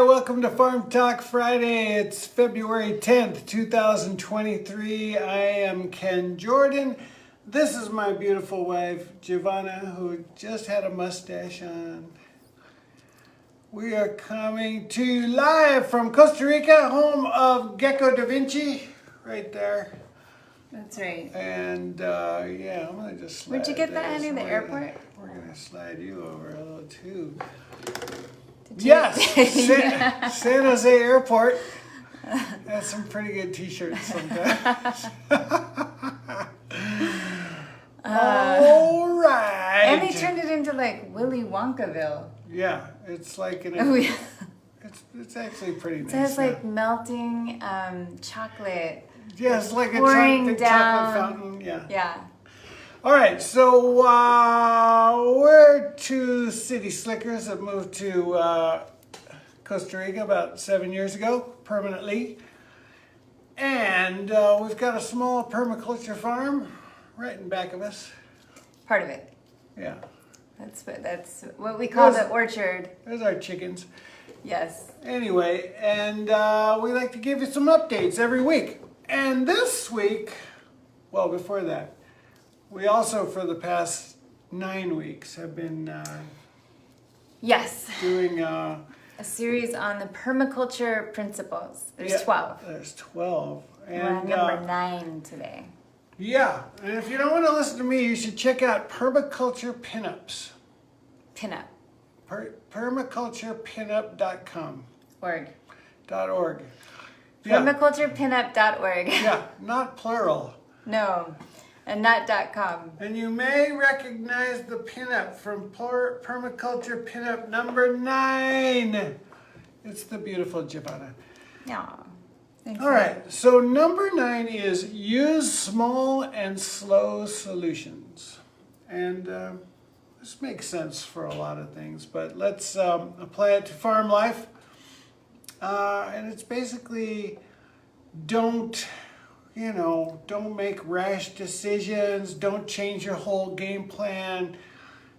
welcome to Farm Talk Friday. It's February 10th, 2023. I am Ken Jordan. This is my beautiful wife, Jivana, who just had a mustache on. We are coming to you live from Costa Rica, home of Gecko Da Vinci, right there. That's right. And yeah, I'm going to just slide. Where'd you get that, in the airport? We're going to slide you over a little too. Yes, San Jose Airport has some pretty good t-shirts sometimes. All right. And they turned it into like Willy Wonkaville. Yeah, it's like it's actually pretty nice. So it's like melting chocolate. Yeah, it's like a pouring chocolate fountain. Yeah. Yeah. All right, so we're two city slickers that moved to Costa Rica about 7 years ago, permanently. And we've got a small permaculture farm right in back of us. Part of it. Yeah. That's what we call the orchard. There's our chickens. Yes. Anyway, and we like to give you some updates every week. And this week, well, before that, we also, for the past 9 weeks, have been yes, doing a series on the permaculture principles. There's 12. There's 12. And, we're on number 9 today. Yeah, and if you don't want to listen to me, you should check out Permaculture Pinups. Pinup. Permaculturepinup.com. .org. Yeah. Permaculturepinup.org. Yeah, not plural. No. And not .com. And you may recognize the pinup from Permaculture Pinup number 9. It's the beautiful Jivana. Yeah. All right, so number 9 is use small and slow solutions. And this makes sense for a lot of things, but let's apply it to farm life. And it's basically don't make rash decisions. Don't change your whole game plan.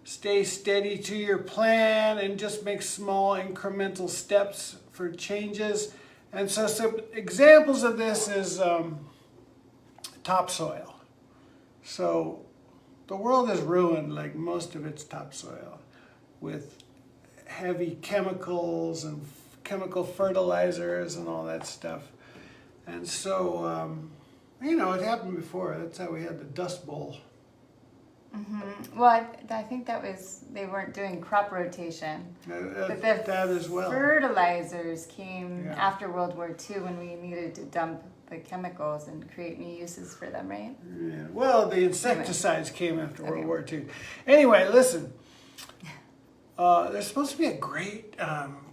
Stay steady to your plan and just make small incremental steps for changes. And so some examples of this is topsoil. So the world is ruined, like most of its topsoil, with heavy chemicals and chemical fertilizers and all that stuff. And so, it happened before. That's how we had the Dust Bowl. Mm-hmm. Well, I think that was, they weren't doing crop rotation. But that as well. Fertilizers came after World War II when we needed to dump the chemicals and create new uses for them, right? Yeah. Well, the insecticides came after World War II. Anyway, listen. There's supposed to be a great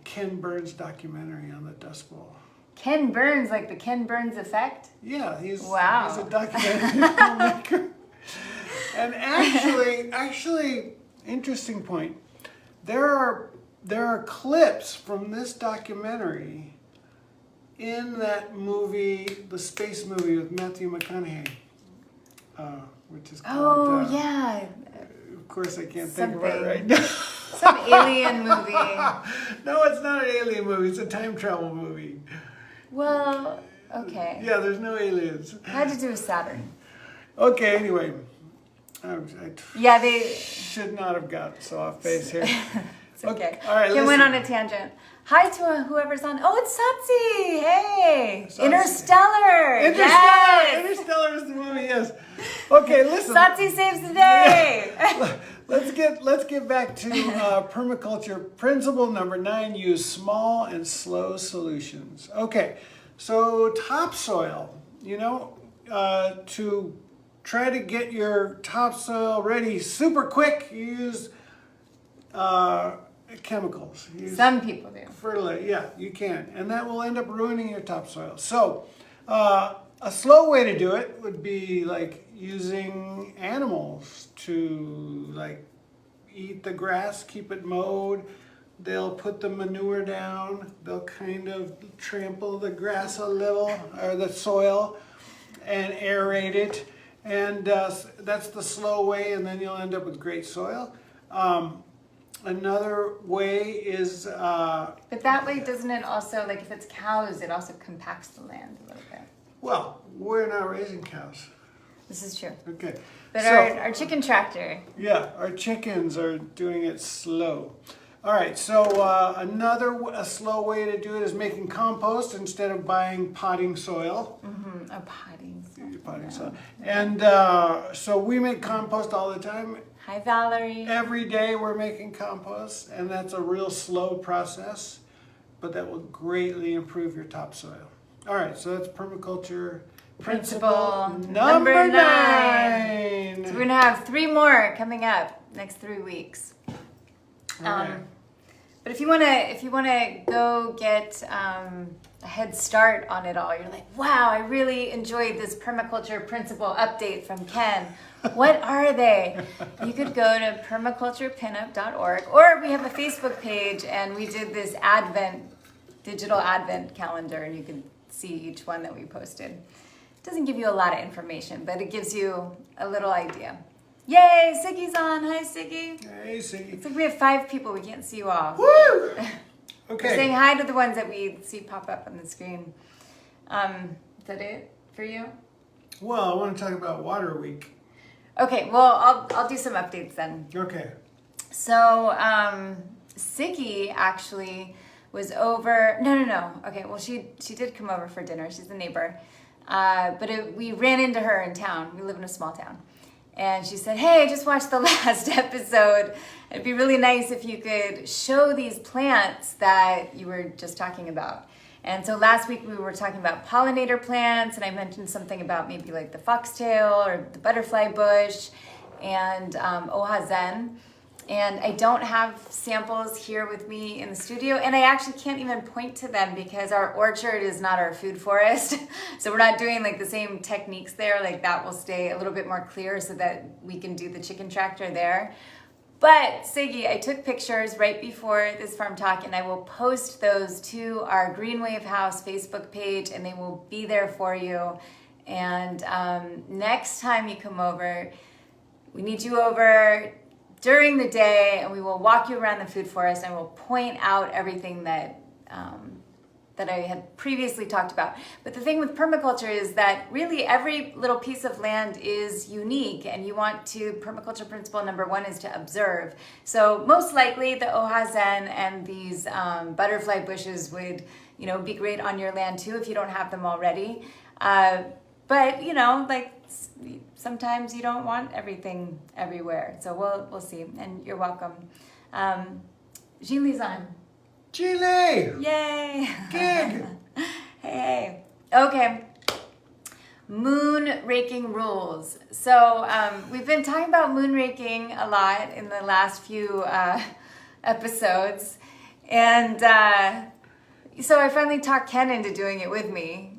Ken Burns documentary on the Dust Bowl. Ken Burns, like the Ken Burns effect? Yeah, he's wow. He's a documentary filmmaker. And actually, interesting point. There are clips from this documentary in that movie, the space movie with Matthew McConaughey, which is called. Oh yeah. Of course, I can't think of it right now. Some alien movie. No, it's not an alien movie. It's a time travel movie. Well, okay. Yeah, there's no aliens. It had to do with Saturn. Okay, anyway. They should not have got so off base here. It's okay. All right, Ken went on a tangent. Hi to whoever's on. Oh, it's Satsi. Hey. Satsi. Interstellar. Yes. Interstellar is the movie, yes. Okay, listen. Satsi saves the day. Let's get back to permaculture principle number 9, use small and slow solutions. Okay, so topsoil, to try to get your topsoil ready super quick, you use chemicals. Some people do. Fertilizer, yeah, you can. And that will end up ruining your topsoil. So a slow way to do it would be like using animals to eat the grass, keep it mowed. They'll put the manure down. They'll kind of trample the grass a little, or the soil, and aerate it. And that's the slow way, and then you'll end up with great soil. Another way is... But that way, doesn't it also, like if it's cows, it also compacts the land a little bit. Well, we're not raising cows. This is true. Okay. But So, our chicken tractor. yeah, our chickens are doing it slow. All right, so a slow way to do it is making compost instead of buying potting soil. Mm-hmm. A potting soil. Potting soil. And so we make compost all the time. Hi, Valerie. Every day we're making compost, and that's a real slow process, but that will greatly improve your topsoil. All right, so that's permaculture principle number 9. So we're gonna have 3 more coming up next 3 weeks. Right. But if you wanna go get a head start on it all, you're like, wow, I really enjoyed this permaculture principle update from Ken. What are they? You could go to permaculturepinup.org, or we have a Facebook page, and we did this digital advent calendar, and you can see each one that we posted. It doesn't give you a lot of information, but it gives you a little idea. Yay, Siggy's on. Hi, Siggy. Hey, Siggy. It's like we have 5 people. We can't see you all. Woo! Okay. Saying hi to the ones that we see pop up on the screen. Is that it for you? Well, I want to talk about Water Week. Okay, well, I'll do some updates then. Okay. So, Siggy actually was over. No. Okay, well, she did come over for dinner. She's a neighbor. But we ran into her in town. We live in a small town. And she said, hey, I just watched the last episode. It'd be really nice if you could show these plants that you were just talking about. And so last week we were talking about pollinator plants, and I mentioned something about maybe like the foxtail or the butterfly bush and ohazen. And I don't have samples here with me in the studio, and I actually can't even point to them because our orchard is not our food forest. So we're not doing like the same techniques there. Like that will stay a little bit more clear so that we can do the chicken tractor there. But Siggy, I took pictures right before this farm talk, and I will post those to our Green Wave House Facebook page, and they will be there for you. And next time you come over, we need you over during the day, and we will walk you around the food forest, and we'll point out everything that that I had previously talked about. But the thing with permaculture is that really every little piece of land is unique, and you want to, permaculture principle number 1 is to observe. So most likely the ohazen and these butterfly bushes would, be great on your land too if you don't have them already. But like sometimes you don't want everything everywhere. So we'll see, and you're welcome. Gilly's on. Chile! Yay! Gig! Hey. Okay. Moonraking rules. So we've been talking about moonraking a lot in the last few episodes. And so I finally talked Ken into doing it with me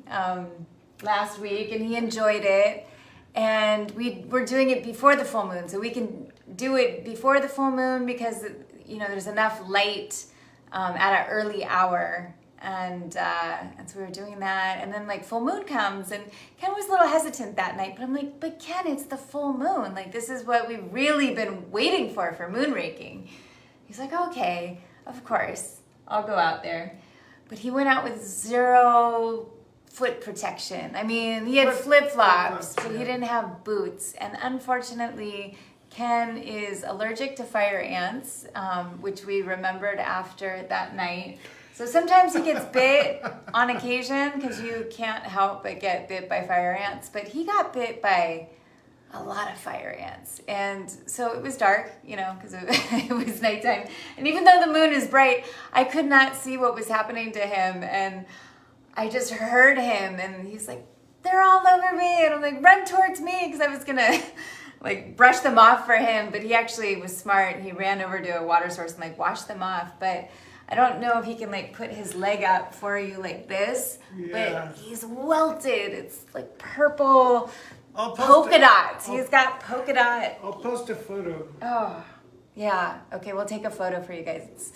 last week, and he enjoyed it. And we're doing it before the full moon. So we can do it before the full moon because, there's enough light at an early hour, and so we were doing that, and then like full moon comes, and Ken was a little hesitant that night, but I'm like, but Ken, it's the full moon, like this is what we've really been waiting for moonraking. He's like, okay, of course, I'll go out there. But he went out with 0 foot protection. I mean, he had flip-flops, but he didn't have boots, and unfortunately Ken is allergic to fire ants, which we remembered after that night. So sometimes he gets bit on occasion because you can't help but get bit by fire ants. But he got bit by a lot of fire ants. And so it was dark, because it was nighttime. And even though the moon is bright, I could not see what was happening to him. And I just heard him, and he's like, they're all over me. And I'm like, run towards me, because I was going to brush them off for him, but he actually was smart. He ran over to a water source and washed them off. But I don't know if he can put his leg up for you like this. Yeah. But he's welted. It's like purple polka dots. He's got polka dot. I'll post a photo. Oh, yeah. Okay, we'll take a photo for you guys. It's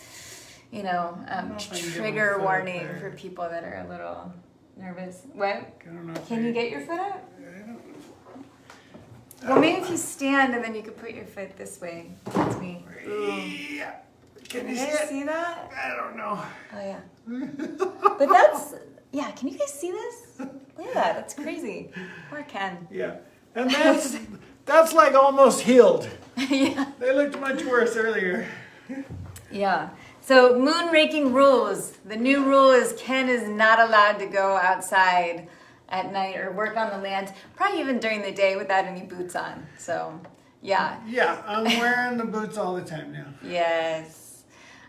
trigger warning for people that are a little nervous. What? Can you get your foot up? Well, maybe if you stand and then you could put your foot this way. That's me. Ooh. Can you guys see that? I don't know. Oh yeah. But that's, yeah, can you guys see this? Look at that, that's crazy. Poor Ken. Yeah. And that's like almost healed. Yeah. They looked much worse earlier. Yeah. So moonraking rules. The new rule is Ken is not allowed to go outside at night or work on the land, probably even during the day without any boots on. So, yeah. Yeah, I'm wearing the boots all the time now. Yes.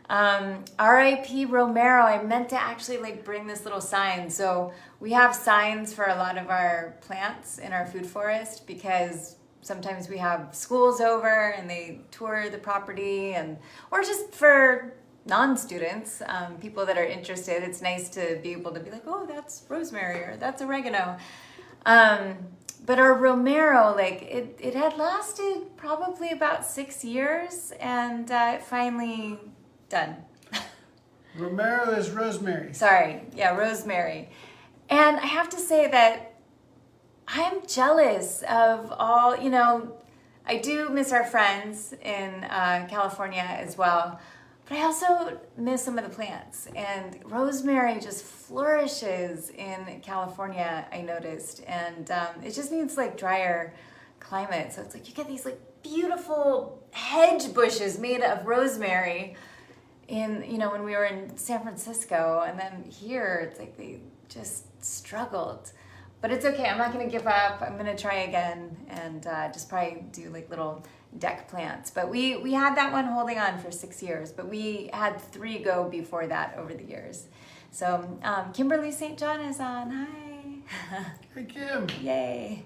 R.I.P. Romero. I meant to actually like bring this little sign. So we have signs for a lot of our plants in our food forest because sometimes we have schools over and they tour the property, and or just for non-students, people that are interested, it's nice to be able to be like, oh, that's rosemary or that's oregano. But our Romero, like it had lasted probably about 6 years, and it finally done. Romero is rosemary. Sorry, yeah, rosemary. And I have to say that I'm jealous of all, you know, I do miss our friends in California as well, but I also miss some of the plants. And rosemary just flourishes in California, I noticed. And it just needs like drier climate. So it's like you get these like beautiful hedge bushes made of rosemary in, you know, when we were in San Francisco. And then here, it's like they just struggled. But it's okay, I'm not gonna give up. I'm gonna try again and just probably do like little deck plants. But we had that one holding on for 6 years, but we had 3 go before that over the years. So Kimberly St. John is on, hi. Hey, Kim. Yay.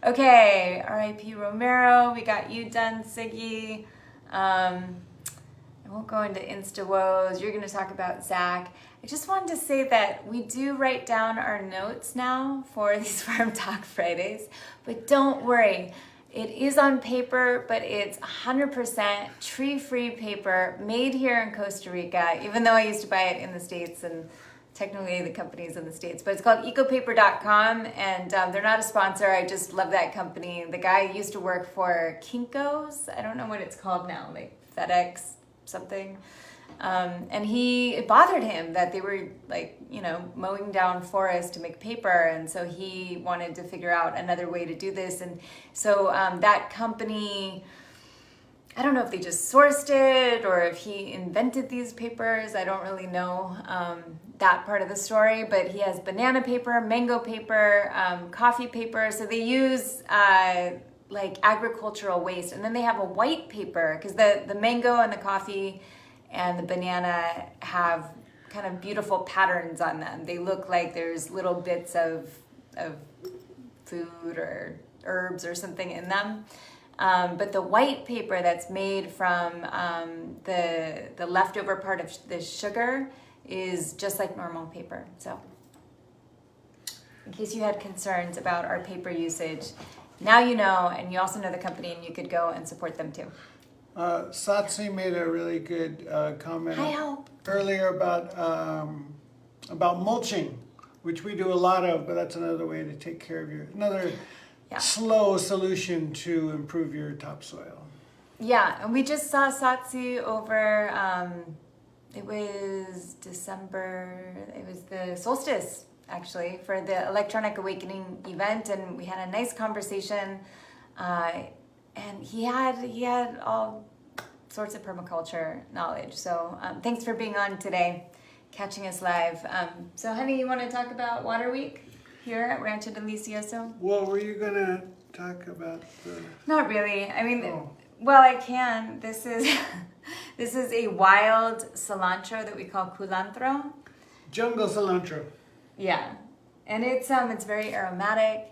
Okay, R.I.P. Romero, we got you done, Siggy. I won't go into Insta Woes. You're gonna talk about Zach. I just wanted to say that we do write down our notes now for these Farm Talk Fridays, but don't worry. It is on paper, but it's 100% tree-free paper made here in Costa Rica, even though I used to buy it in the States, and technically the company's in the States, but it's called ecopaper.com, and they're not a sponsor. I just love that company. The guy used to work for Kinko's. I don't know what it's called now, like FedEx something. And it bothered him that they were like, you know, mowing down forest to make paper. And so he wanted to figure out another way to do this. And so that company, I don't know if they just sourced it or if he invented these papers. I don't really know that part of the story, but he has banana paper, mango paper, coffee paper. So they use like agricultural waste. And then they have a white paper because the mango and the coffee and the banana have kind of beautiful patterns on them. They look like there's little bits of food or herbs or something in them. But the white paper that's made from the leftover part of the sugar is just like normal paper. So in case you had concerns about our paper usage, now you know, and you also know the company, and you could go and support them too. Satsi made a really good comment Hi-ho. earlier about mulching, which we do a lot of, but that's another way to take care of slow solution to improve your topsoil. Yeah, and we just saw Satsi over, it was December, it was the solstice actually, for the Electronic Awakening event, and we had a nice conversation. And he had all sorts of permaculture knowledge. So thanks for being on today, catching us live. So honey, you want to talk about Water Week here at Rancho Delicioso? Well, were you going to talk about the... Not really. I mean, well, I can. This is this is a wild cilantro that we call cilantro. Jungle cilantro. Yeah. And it's very aromatic.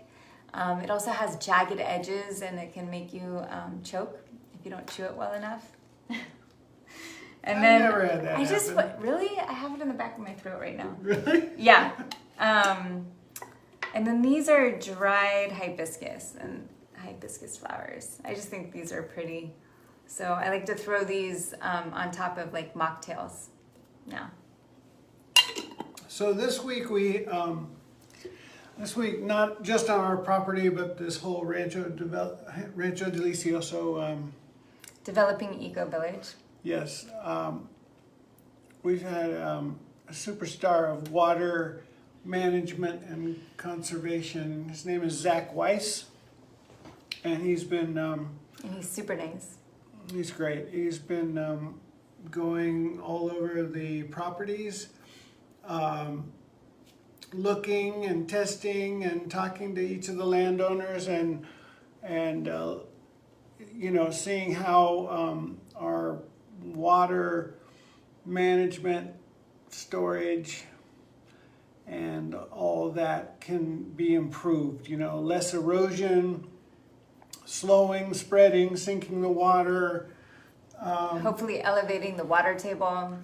It also has jagged edges, and it can make you choke if you don't chew it well enough. And I've then never had that happen. Really? I have it in the back of my throat right now. Really? Yeah. And then these are dried hibiscus and hibiscus flowers. I just think these are pretty. So I like to throw these on top of like mocktails. Yeah. So this week not just on our property, but this whole Rancho Delicioso Developing Eco Village. Yes. We've had a superstar of water management and conservation. His name is Zach Weiss, and he's been And he's super nice. he's great. He's been going all over the properties, looking and testing and talking to each of the landowners and seeing how our water management, storage, and all of that can be improved. Less erosion, slowing, spreading, sinking the water. Hopefully elevating the water table.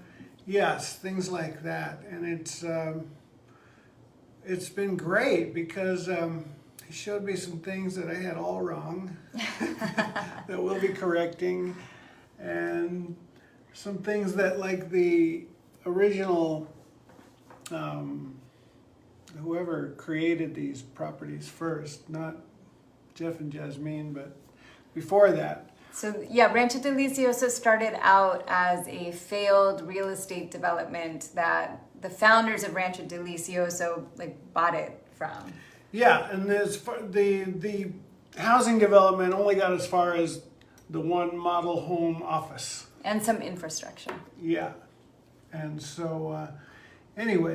Yes, things like that. And it's been great because he showed me some things that I had all wrong that we'll be correcting, and some things that, like the original whoever created these properties first, not Jeff and Jasmine, but before that. So yeah, Rancho Delicioso started out as a failed real estate development that the founders of Rancho Delicioso bought it from. Yeah, and the housing development only got as far as the one model home office. And some infrastructure. Yeah, and so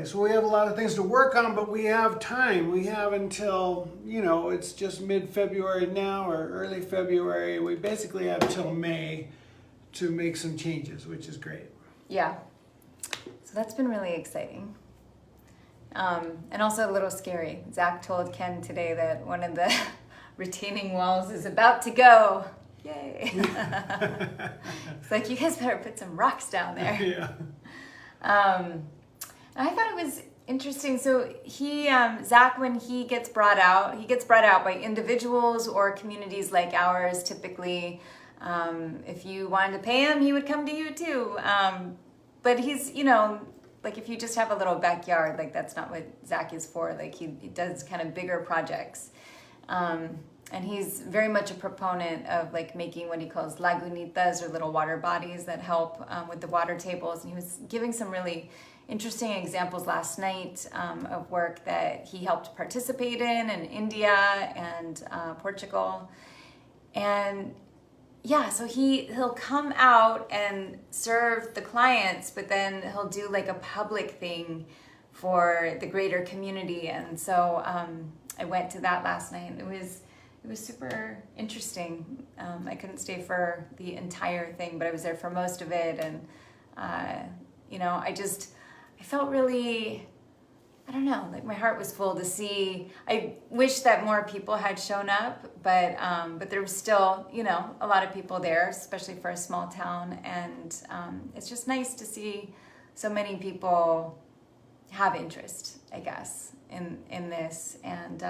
so we have a lot of things to work on, but we have time. We have until, it's just mid-February now or early February. We basically have till May to make some changes, which is great. Yeah. So that's been really exciting. And also a little scary. Zach told Ken today that one of the retaining walls is about to go. Yay. It's like, you guys better put some rocks down there. Yeah. I thought it was interesting. So Zach, when he gets brought out by individuals or communities like ours. Typically, if you wanted to pay him, he would come to you too. But he's, if you just have a little backyard, that's not what Zach is for. He does kind of bigger projects. And he's very much a proponent of making what he calls lagunitas, or little water bodies that help with the water tables. And he was giving some really interesting examples last night of work that he helped participate in India and Portugal. And yeah, so he'll come out and serve the clients, but then he'll do a public thing for the greater community. And so I went to that last night. It was super interesting. I couldn't stay for the entire thing, but I was there for most of it. And I felt really, I don't know, my heart was full to see. I wish that more people had shown up, but there was still, a lot of people there, especially for a small town. And it's just nice to see so many people have interest, I guess, in this. And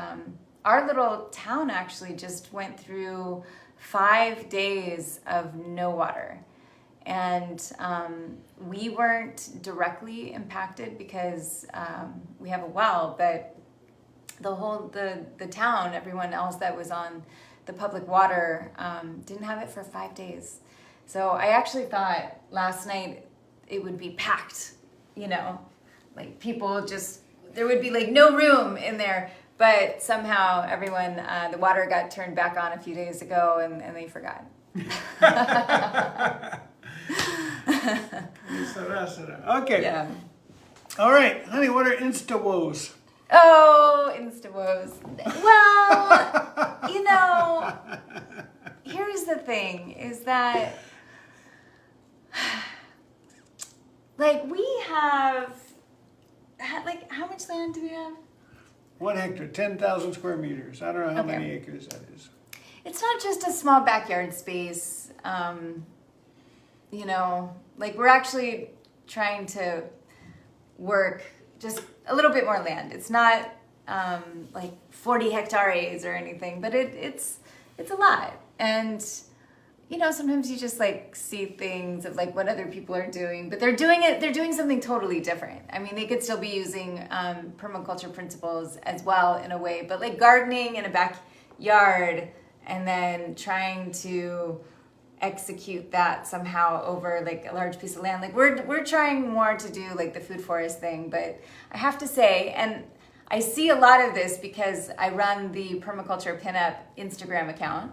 our little town actually just went through 5 days of no water. And we weren't directly impacted because we have a well, but the town, everyone else that was on the public water, didn't have it for 5 days. So I actually thought last night it would be packed, people there would be no room in there. But somehow everyone, the water got turned back on a few days ago, and they forgot. Okay. Yeah. All right, honey, what are Insta Woes? Oh, Insta Woes. Well, here's the thing, is that, we have, how much land do we have? 1 hectare, 10,000 square meters. I don't know how many acres that is. It's not just a small backyard space. We're actually trying to work just a little bit more land. It's not 40 hectares or anything, but it's a lot. And sometimes you just see things of what other people are doing, but they're doing something totally different. I mean, they could still be using permaculture principles as well in a way, but gardening in a backyard and then trying to execute that somehow over like a large piece of land. Like we're trying more to do like the food forest thing, but I have to say, and I see a lot of this because I run the Permaculture Pinup Instagram account.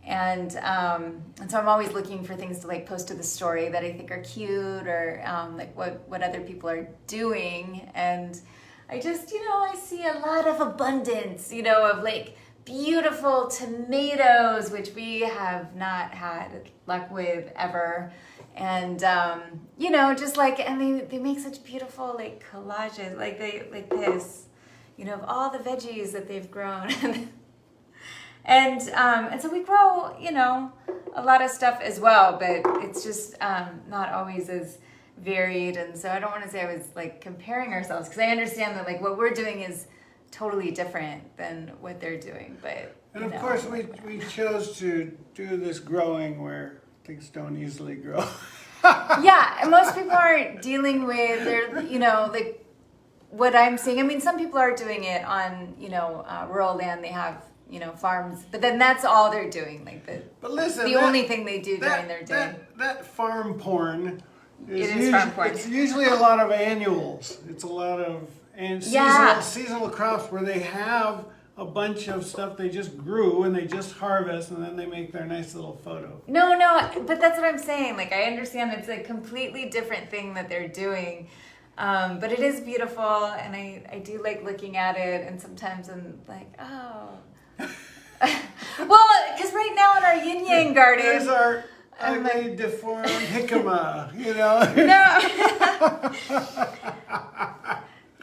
And so I'm always looking for things to like post to the story that I think are cute, or like what other people are doing. And I just, I see a lot of abundance, of like beautiful tomatoes, which we have not had luck with ever. And, just like, and they make such beautiful like collages, like this, of all the veggies that they've grown. And so we grow, a lot of stuff as well, but it's just not always as varied. And so I don't want to say I was like comparing ourselves, because I understand that like what we're doing is totally different than what they're doing. But and of course we chose to do this growing where things don't easily grow. Yeah, and most people aren't dealing with their, like what I'm seeing. I mean, some people are doing it on, rural land. They have farms, but then that's all they're doing. Like but listen, the only thing they do during their day. That farm porn farm porn. It's usually a lot of annuals. It's a lot of seasonal crops where they have a bunch of stuff they just grew and they just harvest, and then they make their nice little photo. No, but that's what I'm saying. Like I understand it's a completely different thing that they're doing. But it is beautiful, and I do like looking at it, and sometimes I'm like, oh. Well, because right now in our yin yang garden, there's our ugly, deformed jicama,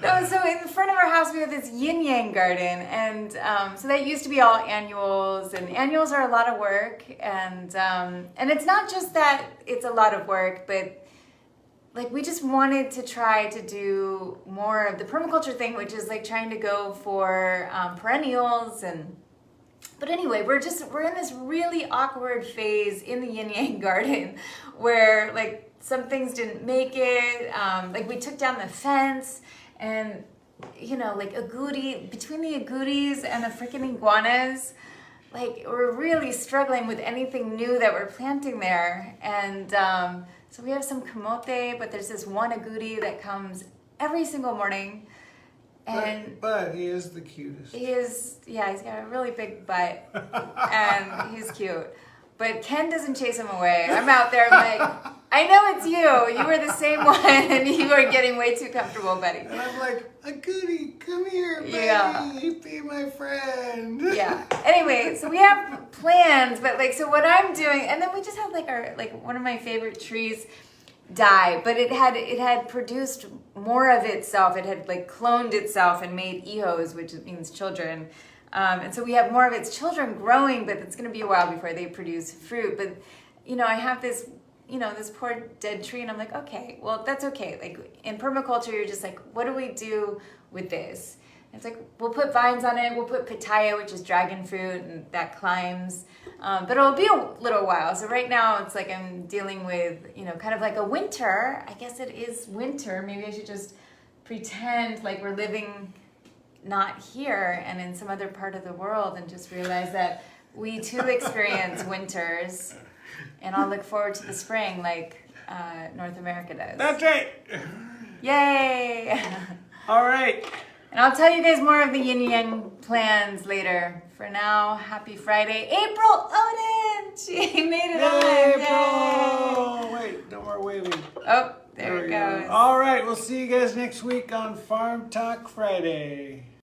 No, so in front of our house we have this yin yang garden, and so that used to be all annuals, and annuals are a lot of work, and it's not just that it's a lot of work, but like we just wanted to try to do more of the permaculture thing, which is like trying to go for perennials. But anyway, we're in this really awkward phase in the yin yang garden where like some things didn't make it. Like we took down the fence, and like between the agoutis and the freaking iguanas, like we're really struggling with anything new that we're planting there. And so we have some camote, but there's this one agouti that comes every single morning. And but he is the cutest. He's got a really big butt, and he's cute. But Ken doesn't chase him away. I'm out there, I'm like, I know it's you. You were the same one, and you are getting way too comfortable, buddy. And I'm like, agouti, come here, buddy. Yeah. Be my friend. Yeah. Anyway, so we have plans, but like, so what I'm doing, and then we just have like one of my favorite trees die, but it had produced more of itself. It had like cloned itself and made hijos, which means children. And so we have more of its children growing, but it's going to be a while before they produce fruit. But I have this this poor dead tree, and I'm like, okay, well, that's okay. Like in permaculture, you're just like, what do we do with this? And it's like, we'll put vines on it. We'll put pitaya, which is dragon fruit, and that climbs. But it'll be a little while. So right now it's like I'm dealing with, kind of like a winter. I guess it is winter. Maybe I should just pretend like we're living not here and in some other part of the world, and just realize that we too experience winters, and I'll look forward to the spring like North America does. That's right. Yay! All right. And I'll tell you guys more of the yin yang plans later. For now, happy Friday. April Odin! She made it on. April! Wait, no more waving. Oh, there it goes. All right, we'll see you guys next week on Farm Talk Friday.